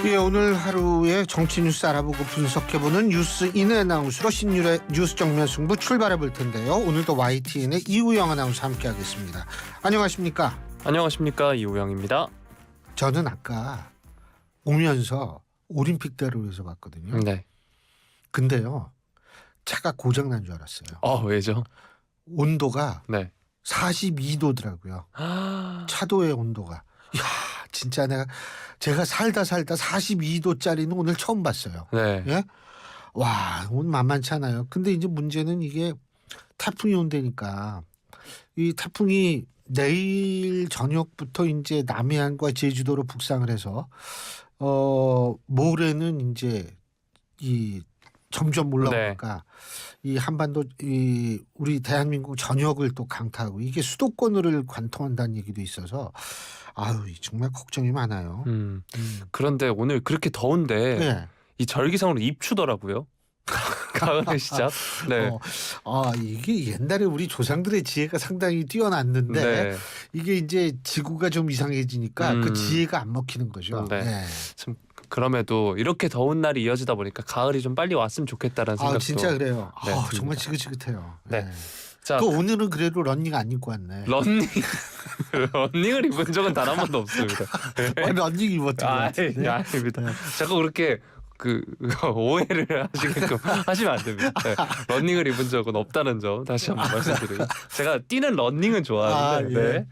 예, 오늘 하루의 정치 뉴스 알아보고 분석해보는 뉴스 인앤아웃으로 신율의 뉴스 정면 승부 출발해 볼 텐데요. 오늘도 YTN의 이우영 아나운서 함께하겠습니다. 안녕하십니까? 안녕하십니까, 이우영입니다. 저는 아까 오면서 올림픽대로에서 봤거든요. 네. 근데요, 차가 고장 난 줄 알았어요. 왜죠? 온도가 네. 42도더라고요. 차도의 온도가. 이야, 진짜 제가 살다 42도짜리는 오늘 처음 봤어요. 네. 예? 와, 오늘 만만치 않아요. 근데 이제 문제는 이게 태풍이 온다니까. 이 태풍이 내일 저녁부터 이제 남해안과 제주도로 북상을 해서 모레는 이제 이 점점 올라오니까 이 한반도 이 우리 대한민국 전역을 또 강타하고 이게 수도권을 관통한다는 얘기도 있어서 아유, 정말 걱정이 많아요. 그런데 오늘 그렇게 더운데 네. 이 절기상으로 입추더라고요. 가을의 시작. 네. 이게 옛날에 우리 조상들의 지혜가 상당히 뛰어났는데 네. 이게 이제 지구가 좀 이상해지니까 그 지혜가 안 먹히는 거죠. 네. 네. 참 그럼에도 이렇게 더운 날이 이어지다 보니까 가을이 좀 빨리 왔으면 좋겠다라는 생각도. 진짜 그래요. 네, 정말 듭니다. 지긋지긋해요. 네. 자, 오늘은 그래도 러닝 안 입고 왔네. 러닝을 입은 적은 단 한 번도 없습니다. 러닝 입었던 것 같은데. 아닙니다. 자꾸 그렇게 오해를 하시게끔 하시면 안 됩니다. 네. 러닝을 입은 적은 없다는 점 다시 한번 말씀드리고, 제가 뛰는 러닝은 좋아하는데. 예. 네.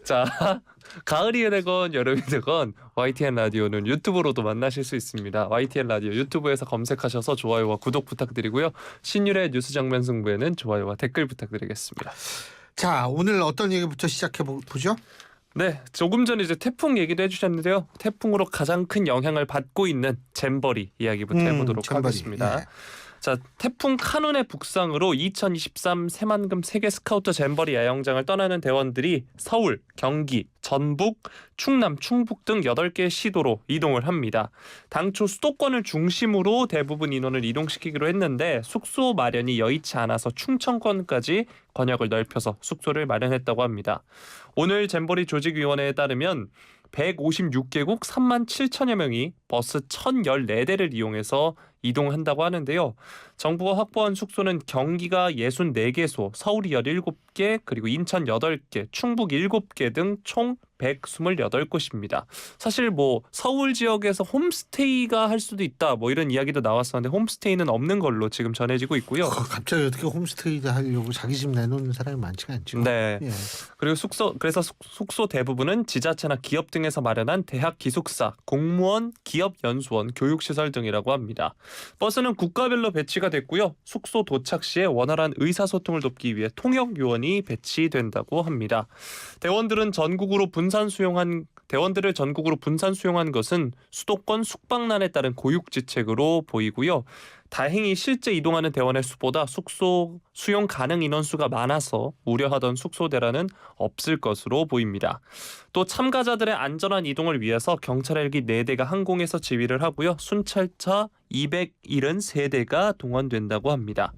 자, 가을이 되건 여름이 되건 YTN 라디오는 유튜브로도 만나실 수 있습니다. YTN 라디오 유튜브에서 검색하셔서 좋아요와 구독 부탁드리고요. 신율의 뉴스 정면 승부에는 좋아요와 댓글 부탁드리겠습니다. 자, 오늘 어떤 얘기부터 시작해 보죠? 네, 조금 전에 이제 태풍 얘기도 해주셨는데요. 태풍으로 가장 큰 영향을 받고 있는 잼버리 이야기부터 해보도록 잼버리. 하겠습니다. 예. 자, 태풍 카눈의 북상으로 2023 새만금 세계 스카우트 잼버리 야영장을 떠나는 대원들이 서울, 경기, 전북, 충남, 충북 등 8개의 시도로 이동을 합니다. 당초 수도권을 중심으로 대부분 인원을 이동시키기로 했는데 숙소 마련이 여의치 않아서 충청권까지 권역을 넓혀서 숙소를 마련했다고 합니다. 오늘 잼버리 조직위원회에 따르면 156개국 3만 7천여 명이 버스 1,014대를 이용해서 이동한다고 하는데요. 정부가 확보한 숙소는 경기가 64개소, 서울이 17개, 그리고 인천 8개, 충북 7개 등 총 128곳입니다. 사실 서울 지역에서 홈스테이가 할 수도 있다 이런 이야기도 나왔었는데 홈스테이는 없는 걸로 지금 전해지고 있고요. 갑자기 어떻게 홈스테이 하려고 자기 집 내놓는 사람이 많지가 않죠. 네. 예. 그리고 그래서 숙소 대부분은 지자체나 기업 등에서 마련한 대학 기숙사, 공무원, 기업 연수원, 교육시설 등이라고 합니다. 버스는 국가별로 배치가 됐고요. 숙소 도착 시에 원활한 의사소통을 돕기 위해 통역 요원이 배치된다고 합니다. 대원들을 전국으로 분산 수용한 것은 수도권 숙박난에 따른 고육지책으로 보이고요. 다행히 실제 이동하는 대원의 수보다 숙소 수용 가능 인원수가 많아서 우려하던 숙소 대란은 없을 것으로 보입니다. 또 참가자들의 안전한 이동을 위해서 경찰 헬기 4대가 항공에서 지휘를 하고요. 순찰차 273대가 동원된다고 합니다.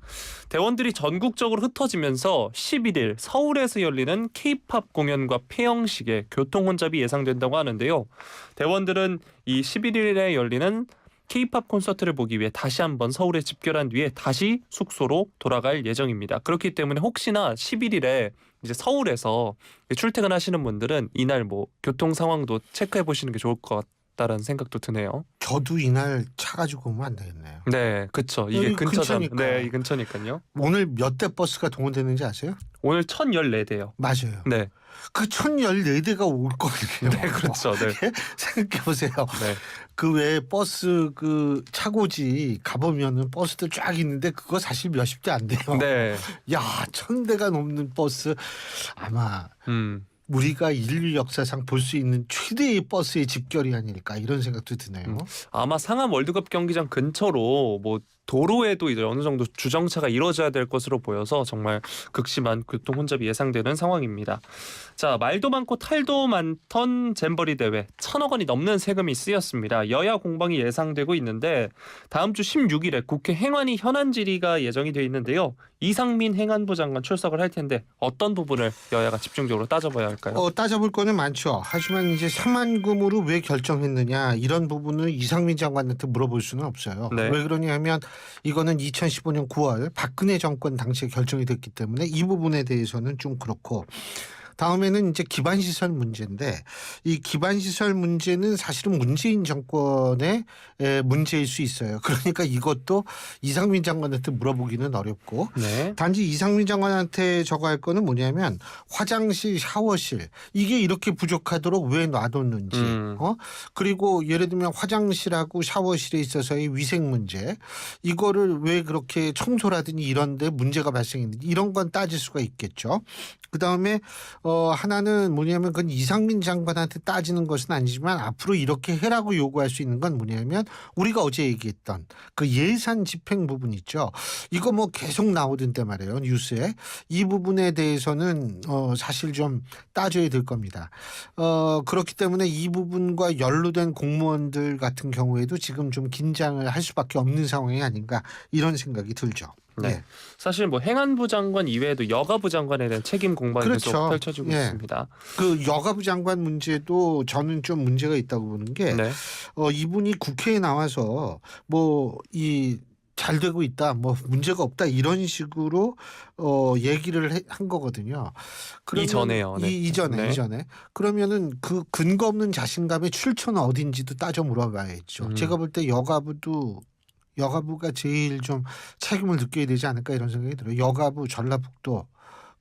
대원들이 전국적으로 흩어지면서 11일 서울에서 열리는 K-팝 공연과 폐영식에 교통 혼잡이 예상된다고 하는데요. 대원들은 이 11일에 열리는 K-팝 콘서트를 보기 위해 다시 한번 서울에 집결한 뒤에 다시 숙소로 돌아갈 예정입니다. 그렇기 때문에 혹시나 11일에 이제 서울에서 출퇴근하시는 분들은 이날 교통 상황도 체크해 보시는 게 좋을 것 같다라는 생각도 드네요. 저도 이날 차 가지고 오면 안 되겠네요. 네, 그렇죠. 이게 여기 근처잖아요. 근처니까. 네, 이 근처니까요. 오늘 몇 대 버스가 동원되는지 아세요? 오늘 1,014대요. 맞아요. 네, 그 1,014대가 올 거거든요. 네, 그렇죠. 네, 생각해 보세요. 네. 그 외에 버스 그 차고지 가보면은 버스들 쫙 있는데 그거 사실 몇십 대 안 돼요. 네. 야, 1,000대가 넘는 버스 아마 우리가 인류 역사상 볼 수 있는 최대의 버스의 집결이 아닐까 이런 생각도 드네요. 아마 상암 월드컵 경기장 근처로 도로에도 이제 어느 정도 주정차가 이루어져야 될 것으로 보여서 정말 극심한 교통 혼잡이 예상되는 상황입니다. 자, 말도 많고 탈도 많던 잼버리 대회 1,000억 원이 넘는 세금이 쓰였습니다. 여야 공방이 예상되고 있는데 다음 주 16일에 국회 행안위 현안 질의가 예정이 되어 있는데요. 이상민 행안부 장관 출석을 할 텐데 어떤 부분을 여야가 집중적으로 따져봐야 할까요? 따져볼 거는 많죠. 하지만 이제 상한금으로 왜 결정했느냐 이런 부분을 이상민 장관한테 물어볼 수는 없어요. 네. 왜 그러냐면 이거는 2015년 9월 박근혜 정권 당시에 결정이 됐기 때문에 이 부분에 대해서는 좀 그렇고 다음에는 이제 기반시설 문제인데 이 기반시설 문제는 사실은 문재인 정권의 문제일 수 있어요. 그러니까 이것도 이상민 장관한테 물어보기는 어렵고 네. 단지 이상민 장관한테 저거 할 거는 뭐냐면 화장실, 샤워실 이게 이렇게 부족하도록 왜 놔뒀는지 그리고 예를 들면 화장실하고 샤워실에 있어서의 위생 문제 이거를 왜 그렇게 청소라든지 이런 데 문제가 발생했는지 이런 건 따질 수가 있겠죠. 그다음에 하나는 뭐냐면 그건 이상민 장관한테 따지는 것은 아니지만 앞으로 이렇게 해라고 요구할 수 있는 건 뭐냐면 우리가 어제 얘기했던 그 예산 집행 부분 있죠. 이거 뭐 계속 나오던데 말이에요. 뉴스에. 이 부분에 대해서는 사실 좀 따져야 될 겁니다. 그렇기 때문에 이 부분과 연루된 공무원들 같은 경우에도 지금 좀 긴장을 할 수밖에 없는 상황이 아닌가 이런 생각이 들죠. 네. 네. 사실 뭐 행안부 장관 이외에도 여가부 장관에 대한 책임 공방이 그렇죠. 계속 펼쳐지고 예. 있습니다. 그 여가부 장관 문제도 저는 좀 문제가 있다고 보는 게 네. 이분이 국회에 나와서 뭐 잘 되고 있다, 뭐 문제가 없다 이런 식으로 얘기를 한 거거든요. 그러면 이전에요. 네. 이전에 그러면은 그 근거 없는 자신감의 출처는 어딘지도 따져 물어봐야죠. 제가 볼 때 여가부가 제일 좀 책임을 느껴야 되지 않을까 이런 생각이 들어요. 여가부, 전라북도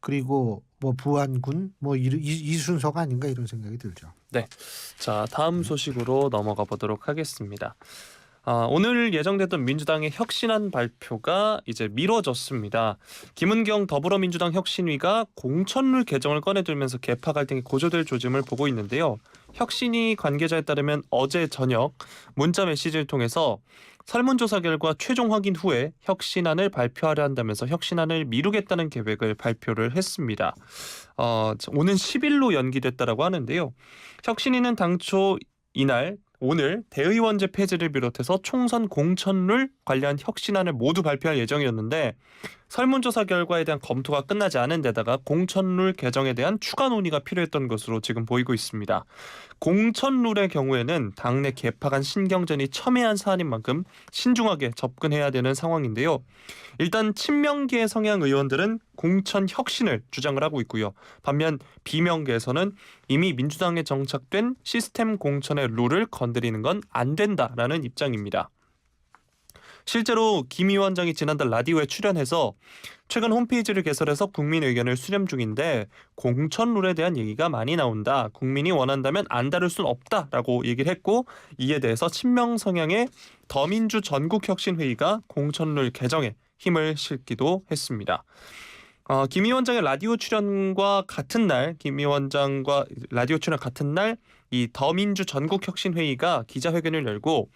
그리고 뭐 부안군 뭐 이 순서가 아닌가 이런 생각이 들죠. 네. 자, 다음 소식으로 넘어가 보도록 하겠습니다. 오늘 예정됐던 민주당의 혁신안 발표가 이제 미뤄졌습니다. 김은경 더불어민주당 혁신위가 공천룰 개정을 꺼내들면서 계파 갈등이 고조될 조짐을 보고 있는데요. 혁신위 관계자에 따르면 어제 저녁 문자 메시지를 통해서 설문조사 결과 최종 확인 후에 혁신안을 발표하려 한다면서 혁신안을 미루겠다는 계획을 발표를 했습니다. 오는 10일로 연기됐다라고 하는데요. 혁신위는 당초 오늘 대의원제 폐지를 비롯해서 총선 공천룰 관련 혁신안을 모두 발표할 예정이었는데 설문조사 결과에 대한 검토가 끝나지 않은 데다가 공천룰 개정에 대한 추가 논의가 필요했던 것으로 지금 보이고 있습니다. 공천룰의 경우에는 당내 계파 간 신경전이 첨예한 사안인 만큼 신중하게 접근해야 되는 상황인데요. 일단 친명계 성향 의원들은 공천 혁신을 주장을 하고 있고요. 반면 비명계에서는 이미 민주당에 정착된 시스템 공천의 룰을 건드리는 건 안 된다라는 입장입니다. 실제로 김 위원장이 지난달 라디오에 출연해서 최근 홈페이지를 개설해서 국민 의견을 수렴 중인데 공천룰에 대한 얘기가 많이 나온다. 국민이 원한다면 안 다룰 순 없다라고 얘기를 했고 이에 대해서 친명 성향의 더민주 전국혁신회의가 공천룰 개정에 힘을 실기도 했습니다. 김 위원장의 라디오 출연과 같은 날, 김 위원장과 라디오 출연 같은 날 이 더민주 전국혁신회의가 기자회견을 열고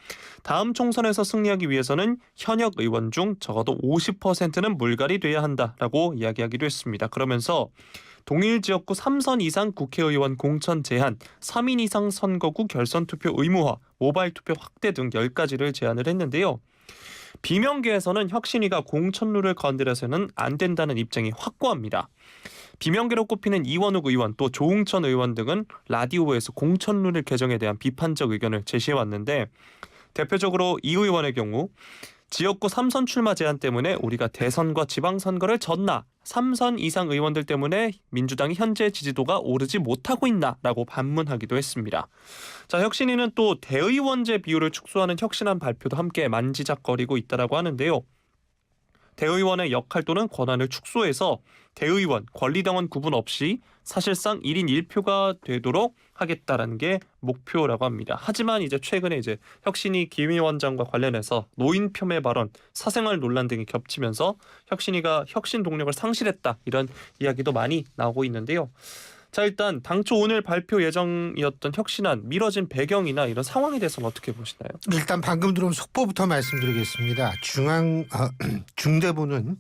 다음 총선에서 승리하기 위해서는 현역 의원 중 적어도 50%는 물갈이 돼야 한다라고 이야기하기도 했습니다. 그러면서 동일 지역구 3선 이상 국회의원 공천 제한, 3인 이상 선거구 결선투표 의무화, 모바일 투표 확대 등 10가지를 제안을 했는데요. 비명계에서는 혁신위가 공천룰을 건드려서는 안 된다는 입장이 확고합니다. 비명계로 꼽히는 이원욱 의원 또 조응천 의원 등은 라디오에서 공천룰을 개정에 대한 비판적 의견을 제시해왔는데 대표적으로 이 의원의 경우 지역구 3선 출마 제한 때문에 우리가 대선과 지방선거를 졌나 3선 이상 의원들 때문에 민주당이 현재 지지도가 오르지 못하고 있나라고 반문하기도 했습니다. 자, 혁신위는 또 대의원제 비율을 축소하는 혁신안 발표도 함께 만지작거리고 있다라고 하는데요. 대의원의 역할 또는 권한을 축소해서 대의원, 권리당원 구분 없이 사실상 1인 1표가 되도록 하겠다라는 게 목표라고 합니다. 하지만 이제 최근에 이제 혁신위 김 위원장과 관련해서 노인 폄훼 발언, 사생활 논란 등이 겹치면서 혁신위가 혁신 동력을 상실했다 이런 이야기도 많이 나오고 있는데요. 자, 일단 당초 오늘 발표 예정이었던 혁신안 미뤄진 배경이나 이런 상황에 대해서는 어떻게 보시나요? 일단 방금 들어온 속보부터 말씀드리겠습니다. 중대본은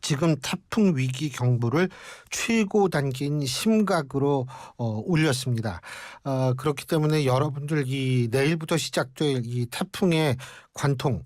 지금 태풍 위기 경보를 최고 단계인 심각으로 올렸습니다. 그렇기 때문에 여러분들 이 내일부터 시작될 이 태풍의 관통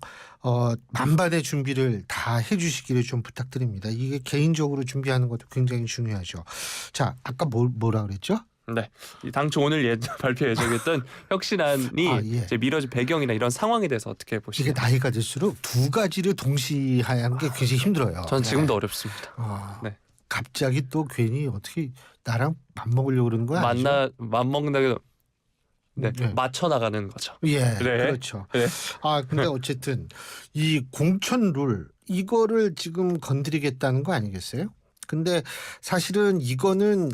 만반의 준비를 다 해주시기를 좀 부탁드립니다. 이게 개인적으로 준비하는 것도 굉장히 중요하죠. 자, 아까 뭐라 그랬죠? 네, 이 당초 오늘 발표 예정했던 혁신안이 예. 이제 미뤄진 배경이나 이런 상황에 대해서 어떻게 이게 보시나요? 나이가 들수록 두 가지를 동시에 하는 게 굉장히 힘들어요. 전 지금도 네. 어렵습니다. 네. 갑자기 또 괜히 어떻게 나랑 맞먹으려고 그러는 거야? 맞먹는 네, 네. 맞춰 나가는 거죠. 예, 네. 그렇죠. 네. 근데 어쨌든 이 공천 룰 이거를 지금 건드리겠다는 거 아니겠어요? 근데 사실은 이거는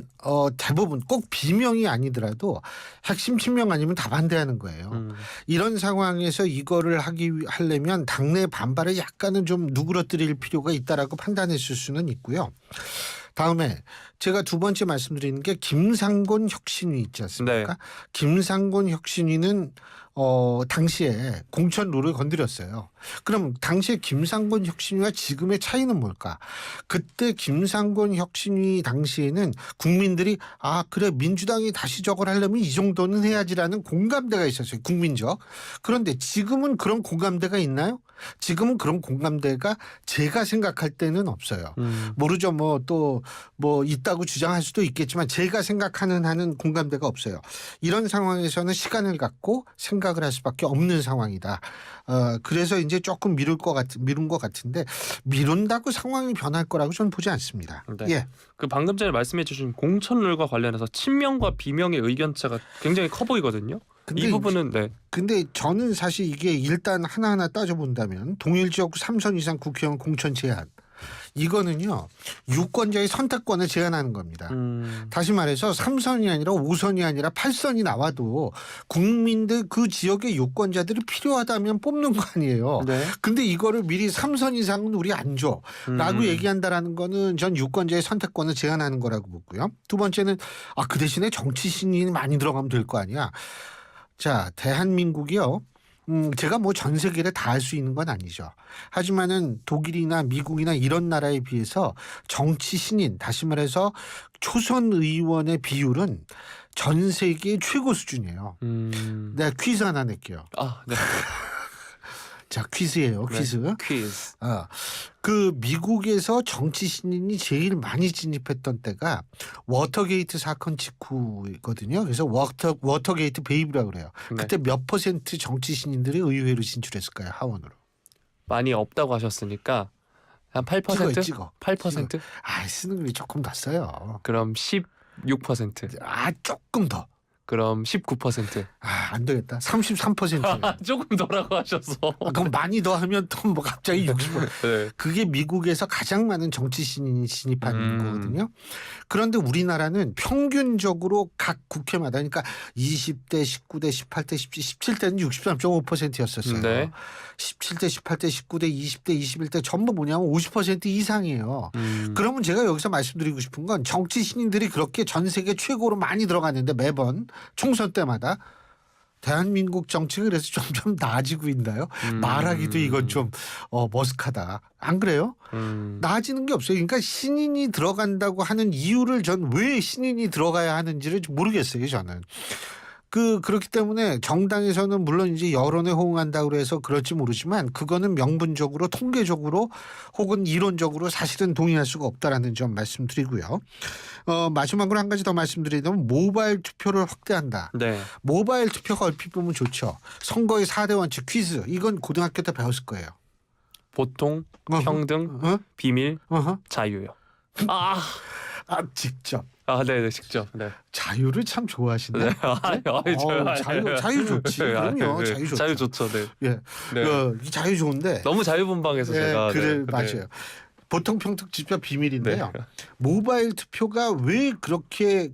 대부분 꼭 비명이 아니더라도 핵심 친명 아니면 다 반대하는 거예요. 이런 상황에서 이거를 하려면 당내 반발을 약간은 좀 누그러뜨릴 필요가 있다라고 판단했을 수는 있고요. 다음에 제가 두 번째 말씀드리는 게 김상곤 혁신위 있지 않습니까? 네. 김상곤 혁신위는 당시에 공천 룰을 건드렸어요. 그럼 당시에 김상곤 혁신위와 지금의 차이는 뭘까? 그때 김상곤 혁신위 당시에는 국민들이 그래 민주당이 다시 저걸 하려면 이 정도는 해야지라는 공감대가 있었어요. 국민적. 그런데 지금은 그런 공감대가 있나요? 지금은 그런 공감대가 제가 생각할 때는 없어요. 모르죠. 뭐 있다고 주장할 수도 있겠지만 제가 생각하는 한은 공감대가 없어요. 이런 상황에서는 시간을 갖고 생각을 할 수밖에 없는 상황이다. 그래서 이제 조금 미룬 것 같은데 미룬다고 상황이 변할 거라고 저는 보지 않습니다. 네. 예. 그 방금 전에 말씀해주신 공천룰과 관련해서 친명과 비명의 의견차가 굉장히 커 보이거든요. 이 부분은 근데 저는 사실 이게 일단 하나하나 따져본다면 동일 지역구 3선 이상 국회의원 공천 제한 이거는요 유권자의 선택권을 제한하는 겁니다. 다시 말해서 3선이 아니라 5선이 아니라 8선이 나와도 국민들 그 지역의 유권자들이 필요하다면 뽑는 거 아니에요. 네. 근데 이거를 미리 3선 이상은 우리 안 줘 라고 얘기한다라는 거는 전 유권자의 선택권을 제한하는 거라고 보고요. 두 번째는 그 대신에 정치 신인이 많이 들어가면 될 거 아니야. 자, 대한민국이요. 제가 뭐 전 세계를 다 할 수 있는 건 아니죠. 하지만은 독일이나 미국이나 이런 나라에 비해서 정치 신인, 다시 말해서 초선 의원의 비율은 전 세계 최고 수준이에요. 내가 퀴즈 하나 낼게요. 네. 자, 퀴즈예요. 퀴즈. 네, 퀴즈. 그 미국에서 정치 신인이 제일 많이 진입했던 때가 워터게이트 사건 직후거든요. 그래서 워터게이트 베이비라고 그래요. 네. 그때 몇 퍼센트 정치 신인들이 의회로 진출했을까요? 하원으로. 많이 없다고 하셨으니까 한 8%? 찍어. 8%? 쓰는 게 조금 더 써요. 그럼 16%. 조금 더. 그럼 19%. 안 되겠다. 33%. 조금 더라고 하셔서. 그럼 많이 더 하면 또 뭐 갑자기 60%. 네. 그게 미국에서 가장 많은 정치 신인이 진입하는 거거든요. 그런데 우리나라는 평균적으로 각 국회마다 그러니까 20대, 19대, 18대, 17대는 63.5%였었어요. 네. 17대, 18대, 19대, 20대, 21대 전부 뭐냐면 50% 이상이에요. 그러면 제가 여기서 말씀드리고 싶은 건 정치 신인들이 그렇게 전 세계 최고로 많이 들어갔는데 매번 총선 때마다 대한민국 정치가 그래서 점점 나아지고 있나요? 말하기도 이건 좀 머쓱하다. 안 그래요? 나아지는 게 없어요. 그러니까 신인이 들어간다고 하는 이유를 전 왜 신인이 들어가야 하는지를 모르겠어요. 저는. 그렇기 때문에 정당에서는 물론 이제 여론에 호응한다고 해서 그럴지 모르지만 그거는 명분적으로 통계적으로 혹은 이론적으로 사실은 동의할 수가 없다라는 점 말씀드리고요. 마지막으로 한 가지 더 말씀드리자면 모바일 투표를 확대한다. 네. 모바일 투표가 얼핏 보면 좋죠. 선거의 4대 원칙 퀴즈 이건 고등학교 때 배웠을 거예요. 보통, 평등, 비밀, 자유요. 직접. 네, 직접. 네. 자유를 참 좋아하시네. 네. 자유 좋지. 그럼요. 네. 자유 좋죠. 자유 좋죠. 네. 예. 네. 자유 좋은데. 너무 자유분방해서 제가. 그래, 네. 맞아요. 보통 평등 직접 비밀인데요. 네. 모바일 투표가 왜 그렇게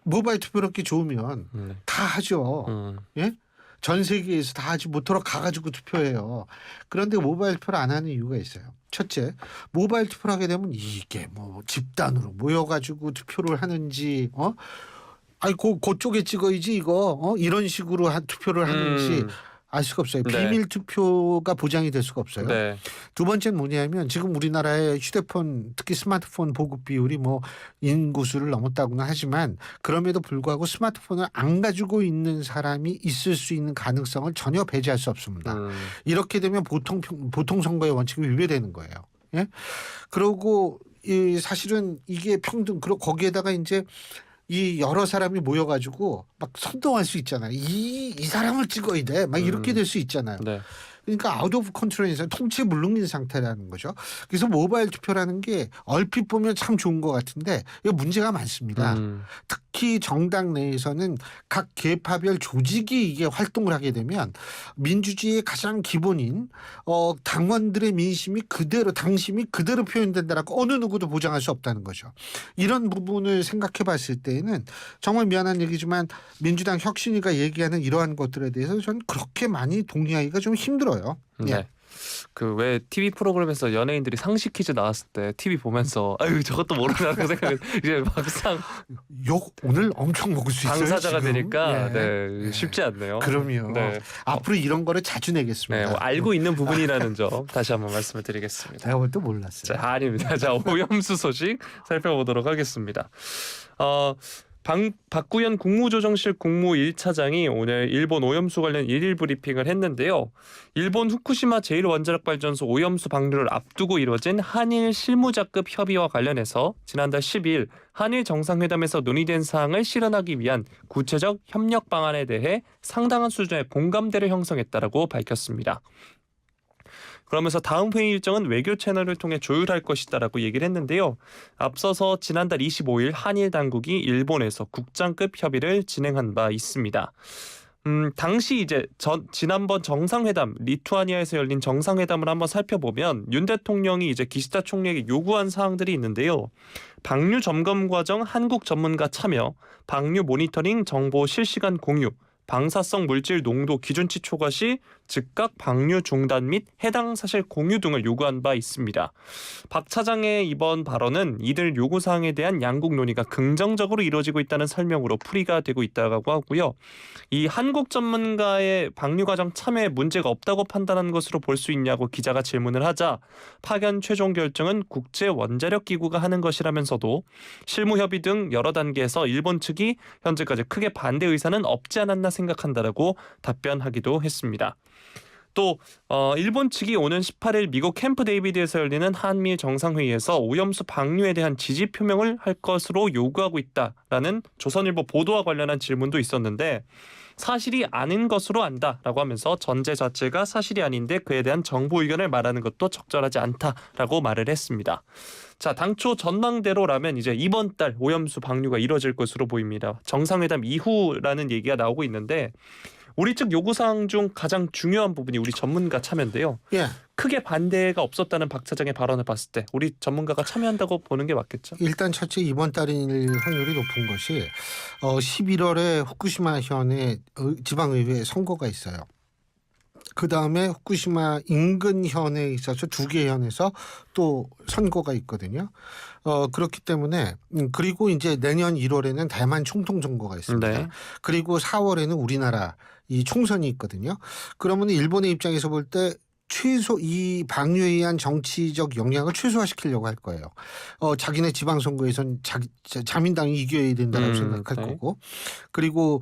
모바일 투표 그렇게 좋으면 다 하죠. 예? 전 세계에서 다 하지 못하러 가가지고 투표해요. 그런데 모바일 투표를 안 하는 이유가 있어요. 첫째, 모바일 투표를 하게 되면 이게 뭐 집단으로 모여가지고 투표를 하는지, 그쪽에 찍어야지 이거, 이런 식으로 투표를 하는지 알 수가 없어요. 네. 비밀 투표가 보장이 될 수가 없어요. 네. 두 번째는 뭐냐면 지금 우리나라의 휴대폰 특히 스마트폰 보급 비율이 뭐 인구수를 넘었다고는 하지만 그럼에도 불구하고 스마트폰을 안 가지고 있는 사람이 있을 수 있는 가능성을 전혀 배제할 수 없습니다. 이렇게 되면 보통 선거의 원칙이 위배되는 거예요. 예? 그리고 사실은 이게 평등 그리고 거기에다가 이제 이 여러 사람이 모여가지고 막 선동할 수 있잖아요. 이 사람을 찍어야 돼. 막 이렇게 될 수 있잖아요. 네. 그러니까 아웃 오브 컨트롤에서 통치에 물렁인 상태라는 거죠. 그래서 모바일 투표라는 게 얼핏 보면 참 좋은 것 같은데 이거 문제가 많습니다. 특히 정당 내에서는 각 계파별 조직이 이게 활동을 하게 되면 민주주의의 가장 기본인 당원들의 민심이 그대로 당심이 그대로 표현된다라고 어느 누구도 보장할 수 없다는 거죠. 이런 부분을 생각해 봤을 때에는 정말 미안한 얘기지만 민주당 혁신위가 얘기하는 이러한 것들에 대해서 저는 그렇게 많이 동의하기가 좀 힘들어요. 네. 예. 그 왜 TV 프로그램에서 연예인들이 상식 퀴즈 나왔을 때 TV 보면서 아유 저것도 모르나라고 생각해 이제 막상 욕 오늘 엄청 먹을 수 있어요. 당사자가 지금. 되니까 예. 네, 쉽지 않네요. 그럼요. 네. 앞으로 이런 거를 자주 네, 내겠습니다. 알고 있는 부분이라는 점 다시 한번 말씀을 드리겠습니다. 내가 볼 때 몰랐어요. 자, 아닙니다. 자, 오염수 소식 살펴보도록 하겠습니다. 박구현 국무조정실 국무 1차장이 오늘 일본 오염수 관련 일일 브리핑을 했는데요. 일본 후쿠시마 제1원자력발전소 오염수 방류를 앞두고 이뤄진 한일 실무자급 협의와 관련해서 지난달 10일 한일 정상회담에서 논의된 사항을 실현하기 위한 구체적 협력 방안에 대해 상당한 수준의 공감대를 형성했다라고 밝혔습니다. 그러면서 다음 회의 일정은 외교 채널을 통해 조율할 것이다라고 얘기를 했는데요. 앞서서 지난달 25일 한일 당국이 일본에서 국장급 협의를 진행한 바 있습니다. 당시 이제 지난번 정상회담 리투아니아에서 열린 정상회담을 한번 살펴보면 윤 대통령이 이제 기시다 총리에게 요구한 사항들이 있는데요. 방류 점검 과정 한국 전문가 참여, 방류 모니터링 정보 실시간 공유, 방사성 물질 농도 기준치 초과 시 즉각 방류 중단 및 해당 사실 공유 등을 요구한 바 있습니다. 박 차장의 이번 발언은 이들 요구사항에 대한 양국 논의가 긍정적으로 이루어지고 있다는 설명으로 풀이가 되고 있다고 하고요. 이 한국 전문가의 방류 과정 참여에 문제가 없다고 판단한 것으로 볼 수 있냐고 기자가 질문을 하자 파견 최종 결정은 국제원자력기구가 하는 것이라면서도 실무협의 등 여러 단계에서 일본 측이 현재까지 크게 반대 의사는 없지 않았나 생각한다라고 답변하기도 했습니다. 또 일본 측이 오는 18일 미국 캠프 데이비드에서 열리는 한미일 정상회의에서 오염수 방류에 대한 지지 표명을 할 것으로 요구하고 있다라는 조선일보 보도와 관련한 질문도 있었는데 사실이 아닌 것으로 안다라고 하면서 전제 자체가 사실이 아닌데 그에 대한 정부 의견을 말하는 것도 적절하지 않다라고 말을 했습니다. 자, 당초 전망대로라면 이제 이번 달 오염수 방류가 이뤄질 것으로 보입니다. 정상회담 이후라는 얘기가 나오고 있는데 우리 측 요구사항 중 가장 중요한 부분이 우리 전문가 참여인데요. 예. 크게 반대가 없었다는 박 차장의 발언을 봤을 때 우리 전문가가 참여한다고 보는 게 맞겠죠? 일단 첫째 이번 달일 확률이 높은 것이 11월에 후쿠시마 현의 지방의회 선거가 있어요. 그다음에 후쿠시마 인근 현에 있어서 두 개 현에서 또 선거가 있거든요. 그렇기 때문에 그리고 이제 내년 1월에는 대만 총통 선거가 있습니다. 네. 그리고 4월에는 우리나라 이 총선이 있거든요. 그러면 일본의 입장에서 볼 때 최소 이 방류에 의한 정치적 영향을 최소화시키려고 할 거예요. 자기네 지방선거에선 자민당이 이겨야 된다고 생각할 네. 거고, 그리고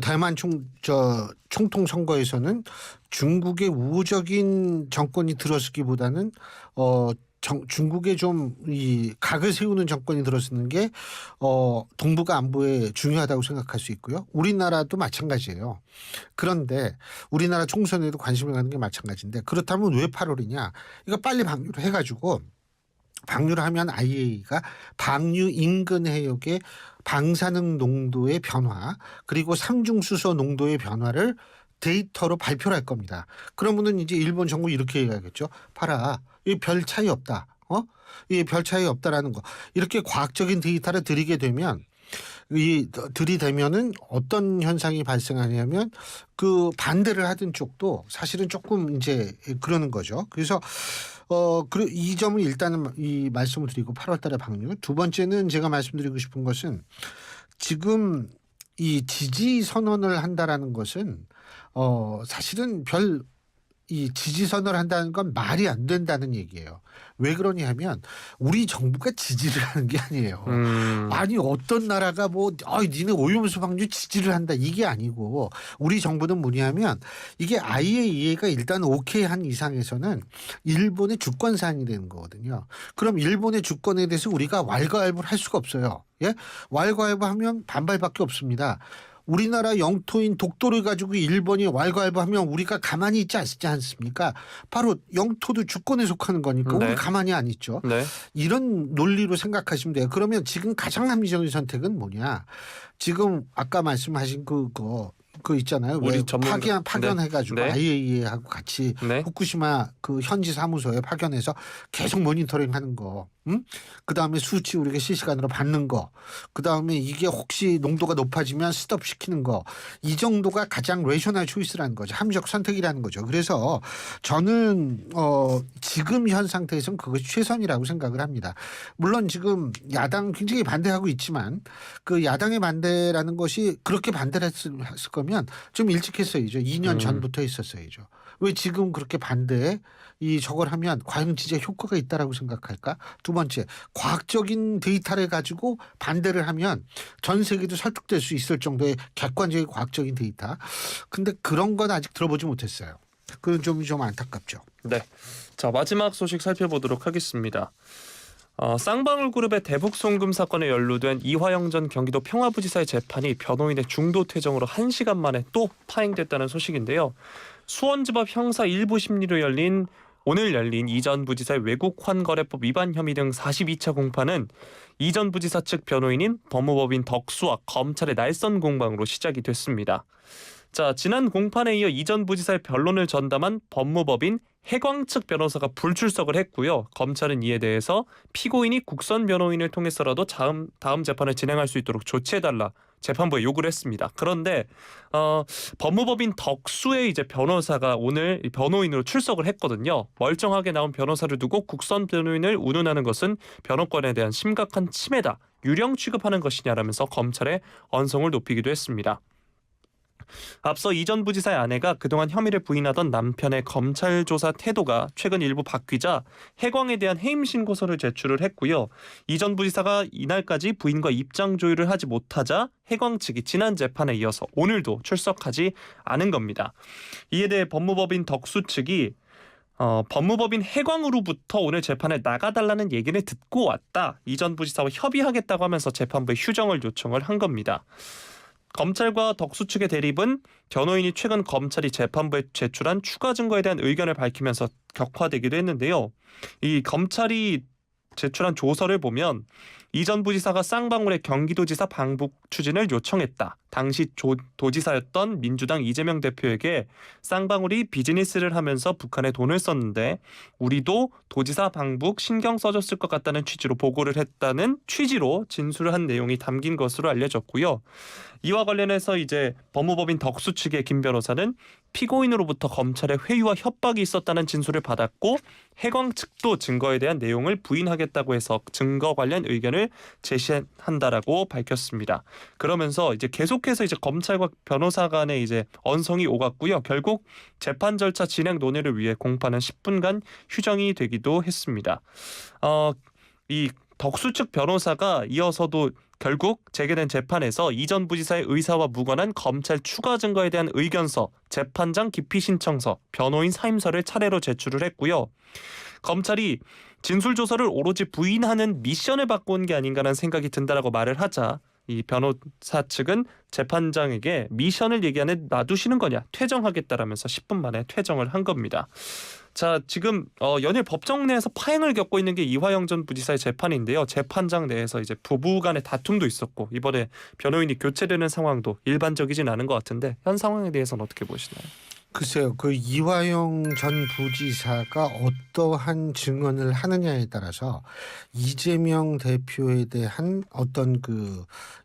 대만 총통 선거에서는 중국의 우호적인 정권이 들어서기보다는 중국에 좀 이 각을 세우는 정권이 들어서는 게 동북아 안보에 중요하다고 생각할 수 있고요. 우리나라도 마찬가지예요. 그런데 우리나라 총선에도 관심을 갖는 게 마찬가지인데 그렇다면 왜 8월이냐? 이거 빨리 방류를 해가지고 방류를 하면 IAEA가 방류 인근 해역의 방사능 농도의 변화 그리고 삼중수소 농도의 변화를 데이터로 발표를 할 겁니다. 그러면은 이제 일본 정부 이렇게 얘기하겠죠. 봐라. 이 별 차이 없다. 이 별 차이 없다라는 거. 이렇게 과학적인 데이터를 들이게 되면 들이대면은 어떤 현상이 발생하냐면 그 반대를 하던 쪽도 사실은 조금 이제 그러는 거죠. 그래서 이 점을 일단은 이 말씀을 드리고 8월달에 방류. 두 번째는 제가 말씀드리고 싶은 것은 지금 이 지지 선언을 한다라는 것은 사실은 이 지지선을 한다는 건 말이 안 된다는 얘기예요. 왜 그러냐 하면 우리 정부가 지지를 하는 게 아니에요. 아니 어떤 나라가 니네 오염수 방류 지지를 한다 이게 아니고 우리 정부는 뭐냐면 이게 IAEA가 일단 오케이 한 이상에서는 일본의 주권 사항이 되는 거거든요. 그럼 일본의 주권에 대해서 우리가 왈가왈부를 할 수가 없어요. 예? 왈가왈부하면 반발밖에 없습니다. 우리나라 영토인 독도를 가지고 일본이 왈가왈부하면 우리가 가만히 있지 않습니까? 바로 영토도 주권에 속하는 거니까 네. 우리 가만히 안 있죠. 네. 이런 논리로 생각하시면 돼요. 그러면 지금 가장 합리적인 선택은 뭐냐? 지금 아까 말씀하신 그거 있잖아요. 우리 왜 전문가. 파견해가지고 네. IAEA하고 같이 네. 후쿠시마 그 현지 사무소에 파견해서 계속 모니터링하는 거. 그다음에 수치 우리가 실시간으로 받는 거. 그다음에 이게 혹시 농도가 높아지면 스톱시키는 거. 이 정도가 가장 레셔널 초이스라는 거죠. 합리적 선택이라는 거죠. 그래서 저는 지금 현 상태에서는 그것이 최선이라고 생각을 합니다. 물론 지금 야당 굉장히 반대하고 있지만 그 야당의 반대라는 것이 그렇게 반대를 했을 거면 좀 일찍 했어야죠. 2년 전부터 했었어야죠. 왜 지금 그렇게 반대해? 저걸 하면 과연 진짜 효과가 있다라고 생각할까? 두 번째, 과학적인 데이터를 가지고 반대를 하면 전 세계도 설득될 수 있을 정도의 객관적인 과학적인 데이터. 근데 그런 건 아직 들어보지 못했어요. 그건 좀 안타깝죠. 네. 자, 마지막 소식 살펴보도록 하겠습니다. 쌍방울 그룹의 대북 송금 사건에 연루된 이화영 전 경기도 평화부지사의 재판이 변호인의 중도 퇴정으로 1시간 만에 또 파행됐다는 소식인데요. 수원지법 형사 1부 심리로 오늘 열린 이 전 부지사의 외국환거래법 위반 혐의 등 42차 공판은 이 전 부지사 측 변호인인 법무법인 덕수와 검찰의 날선 공방으로 시작이 됐습니다. 자, 지난 공판에 이어 이 전 부지사의 변론을 전담한 법무법인 해광 측 변호사가 불출석을 했고요. 검찰은 이에 대해서 피고인이 국선 변호인을 통해서라도 다음 재판을 진행할 수 있도록 조치해달라 재판부에 요구를 했습니다. 그런데 법무법인 덕수의 이제 변호사가 오늘 변호인으로 출석을 했거든요. 멀쩡하게 나온 변호사를 두고 국선 변호인을 운운하는 것은 변호권에 대한 심각한 침해다. 유령 취급하는 것이냐라면서 검찰의 언성을 높이기도 했습니다. 앞서 이 전 부지사의 아내가 그동안 혐의를 부인하던 남편의 검찰 조사 태도가 최근 일부 바뀌자 해광에 대한 해임 신고서를 제출을 했고요. 이 전 부지사가 이날까지 부인과 입장 조율을 하지 못하자 해광 측이 지난 재판에 이어서 오늘도 출석하지 않은 겁니다. 이에 대해 법무법인 덕수 측이 법무법인 해광으로부터 오늘 재판에 나가달라는 얘기를 듣고 왔다. 이 전 부지사와 협의하겠다고 하면서 재판부에 휴정을 요청을 한 겁니다. 검찰과 덕수 측의 대립은 변호인이 최근 검찰이 재판부에 제출한 추가 증거에 대한 의견을 밝히면서 격화되기도 했는데요. 이 검찰이 제출한 조서를 보면 이 전 부지사가 쌍방울의 경기도지사 방북 추진을 요청했다. 당시 도지사였던 민주당 이재명 대표에게 쌍방울이 비즈니스를 하면서 북한에 돈을 썼는데 우리도 도지사 방북 신경 써줬을 것 같다는 취지로 보고를 했다는 취지로 진술을 한 내용이 담긴 것으로 알려졌고요. 이와 관련해서 이제 법무법인 덕수 측의 김 변호사는 피고인으로부터 검찰의 회유와 협박이 있었다는 진술을 받았고 해광 측도 증거에 대한 내용을 부인하겠다고 해서 증거 관련 의견을 제시한다라고 밝혔습니다. 그러면서 이제 계속해서 이제 검찰과 변호사 간의 이제 언성이 오갔고요. 결국 재판 절차 진행 논의를 위해 공판은 10분간 휴정이 되기도 했습니다. 이 덕수 측 변호사가 이어서도 결국 재개된 재판에서 이 전 부지사의 의사와 무관한 검찰 추가 증거에 대한 의견서, 재판장 기피 신청서, 변호인 사임서를 차례로 제출을 했고요. 검찰이 진술 조서를 오로지 부인하는 미션을 받고 온 게 아닌가라는 생각이 든다라고 말을 하자 이 변호사 측은 재판장에게 미션을 얘기하는 놔두시는 거냐 퇴정하겠다라면서 10분 만에 퇴정을 한 겁니다. 자, 지금 연일 법정 내에서 파행을 겪고 있는 게 이화영 전 부지사의 재판인데요. 재판장 내에서 이제 부부 간의 다툼도 있었고 이번에 변호인이 교체되는 상황도 일반적이진 않은 것 같은데 현 상황에 대해서는 어떻게 보시나요? 글쎄요. 그 이화영 전 부지사가 어떠한 증언을 하느냐에 따라서 이재명 대표에 대한 어떤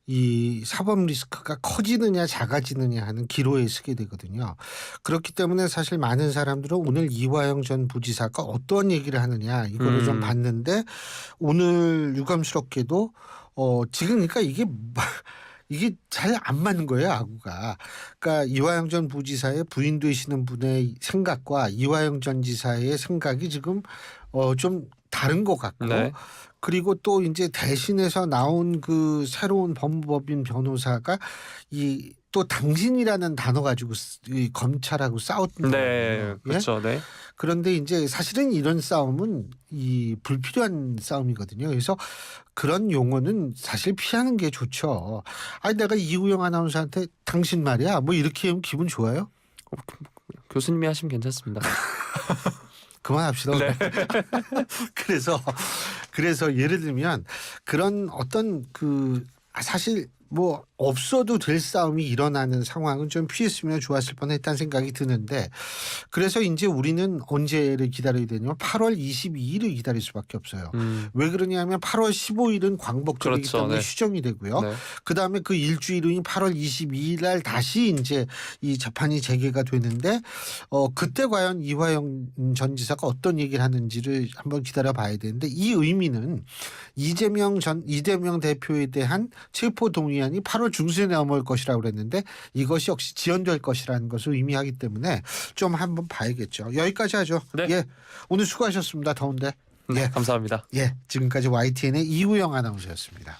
이 사법 리스크가 커지느냐 작아지느냐 하는 기로에 서게 되거든요. 그렇기 때문에 사실 많은 사람들은 오늘 이화영 전 부지사가 어떤 얘기를 하느냐 이거를 좀 봤는데 오늘 유감스럽게도 지금 그러니까 이게 이게 잘 안 맞는 거예요, 아구가. 그러니까 이화영 전 부지사의 부인 되시는 분의 생각과 이화영 전 지사의 생각이 지금 좀 다른 것 같고 네. 그리고 또 이제 대신해서 나온 그 새로운 법무법인 변호사가 이 또 당신이라는 단어 가지고 이 검찰하고 싸웠던 네, 거예요. 예? 그렇죠. 네. 그런데 이제 사실은 이런 싸움은 이 불필요한 싸움이거든요. 그래서 그런 용어는 사실 피하는 게 좋죠. 아니 내가 이우영 아나운서한테 당신 말이야 뭐 이렇게 하면 기분 좋아요? 교수님이 하시면 괜찮습니다. 그만합시다. 네. 그래서 예를 들면 그런 어떤 그 사실 뭐 없어도 될 싸움이 일어나는 상황은 좀 피했으면 좋았을 뻔했다는 생각이 드는데 그래서 이제 우리는 언제를 기다려야 되냐면 8월 22일을 기다릴 수밖에 없어요. 왜 그러냐면 8월 15일은 광복절이기 그렇죠. 때문에 네. 휴정이 되고요. 네. 그다음에 그 일주일 후인 8월 22일 날 다시 이제 이 재판이 재개가 되는데 그때 과연 이화영 전 지사가 어떤 얘기를 하는지를 한번 기다려 봐야 되는데 이 의미는 이재명 대표에 대한 체포 동의안이 8월 중순에 넘어올 것이라고 그랬는데 이것이 역시 지연될 것이라는 것을 의미하기 때문에 좀 한번 봐야겠죠. 여기까지 하죠. 네. 예. 오늘 수고하셨습니다. 더운데. 네, 예. 감사합니다. 예. 지금까지 YTN의 이우영 아나운서였습니다.